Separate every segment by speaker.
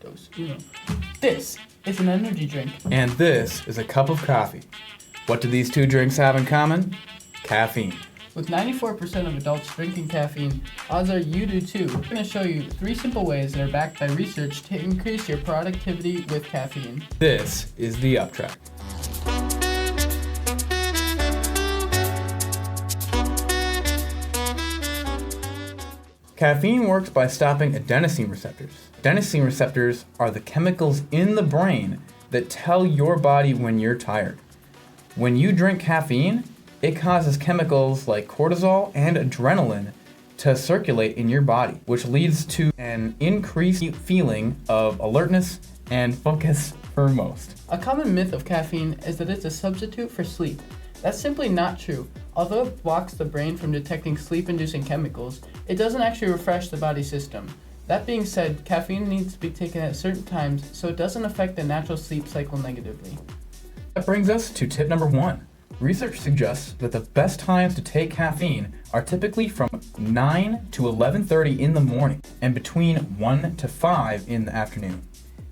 Speaker 1: Dos uno. This is an energy drink.
Speaker 2: And this is a cup of coffee. What do these two drinks have in common? Caffeine.
Speaker 1: With 94% of adults drinking caffeine, odds are you do too. We're going to show you 3 simple ways that are backed by research to increase your productivity with caffeine.
Speaker 2: This is the UPtrack. Caffeine works by stopping adenosine receptors. Adenosine receptors are the chemicals in the brain that tell your body when you're tired. When you drink caffeine, it causes chemicals like cortisol and adrenaline to circulate in your body, which leads to an increased feeling of alertness and focus for most.
Speaker 1: A common myth of caffeine is that it's a substitute for sleep. That's simply not true. Although it blocks the brain from detecting sleep-inducing chemicals, it doesn't actually refresh the body system. That being said, caffeine needs to be taken at certain times so it doesn't affect the natural sleep cycle negatively.
Speaker 2: That brings us to tip number 1. Research suggests that the best times to take caffeine are typically from 9 to 11:30 in the morning and between 1 to 5 in the afternoon.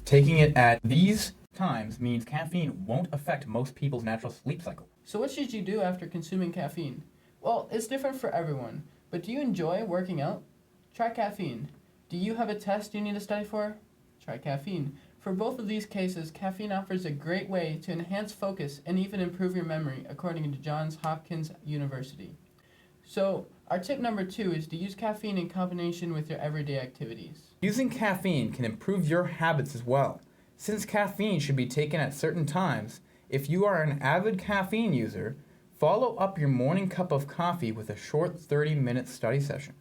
Speaker 2: Taking it at these times means caffeine won't affect most people's natural sleep cycle.
Speaker 1: So what should you do after consuming caffeine? Well, it's different for everyone, but do you enjoy working out? Try caffeine. Do you have a test you need to study for? Try caffeine. For both of these cases, caffeine offers a great way to enhance focus and even improve your memory, according to Johns Hopkins University. So, our tip number 2 is to use caffeine in combination with your everyday activities.
Speaker 2: Using caffeine can improve your habits as well. Since caffeine should be taken at certain times, if you are an avid caffeine user, follow up your morning cup of coffee with a short 30-minute study session.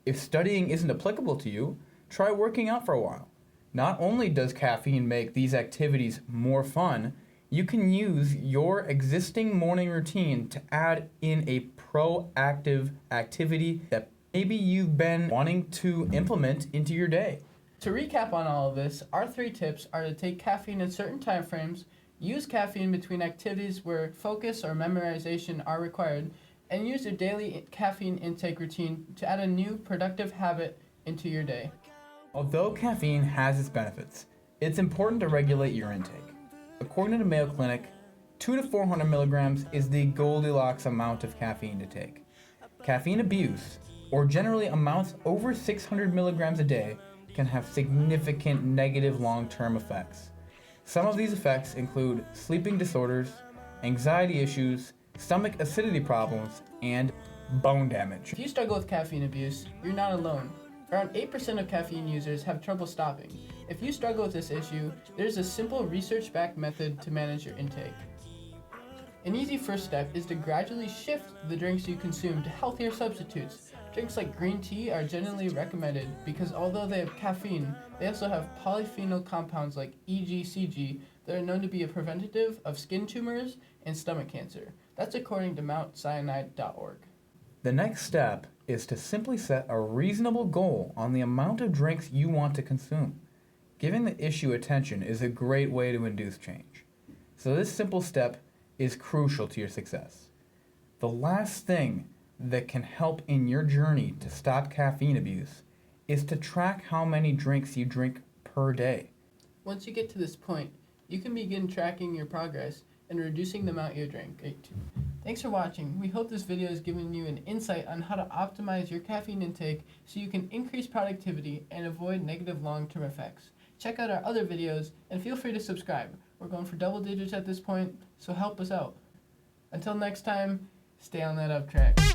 Speaker 2: If studying isn't applicable to you, try working out for a while. Not only does caffeine make these activities more fun, you can use your existing morning routine to add in a proactive activity that maybe you've been wanting to implement into your day.
Speaker 1: To recap on all of this, our 3 tips are to take caffeine in certain time frames, use caffeine between activities where focus or memorization are required, and use your daily caffeine intake routine to add a new productive habit into your day.
Speaker 2: Although caffeine has its benefits, it's important to regulate your intake. According to the Mayo Clinic, 200 to 400 milligrams is the Goldilocks amount of caffeine to take. Caffeine abuse, or generally amounts over 600 milligrams a day, can have significant negative long-term effects. Some of these effects include sleeping disorders, anxiety issues, stomach acidity problems, and bone damage.
Speaker 1: If you struggle with caffeine abuse, you're not alone. Around 8% of caffeine users have trouble stopping. If you struggle with this issue, there's a simple research-backed method to manage your intake. An easy first step is to gradually shift the drinks you consume to healthier substitutes. Drinks like green tea are generally recommended because although they have caffeine, they also have polyphenol compounds like EGCG that are known to be a preventative of skin tumors and stomach cancer. That's according to MountSinai.org.
Speaker 2: The next step is to simply set a reasonable goal on the amount of drinks you want to consume. Giving the issue attention is a great way to induce change. So this simple step is crucial to your success. The last thing that can help in your journey to stop caffeine abuse is to track how many drinks you drink per day.
Speaker 1: Once you get to this point, you can begin tracking your progress and reducing the amount you drink. Thanks for watching. We hope this video has given you an insight on how to optimize your caffeine intake so you can increase productivity and avoid negative long-term effects. Check out our other videos and feel free to subscribe. We're going for double digits at this point, so help us out. Until next time, stay on that UPtrack.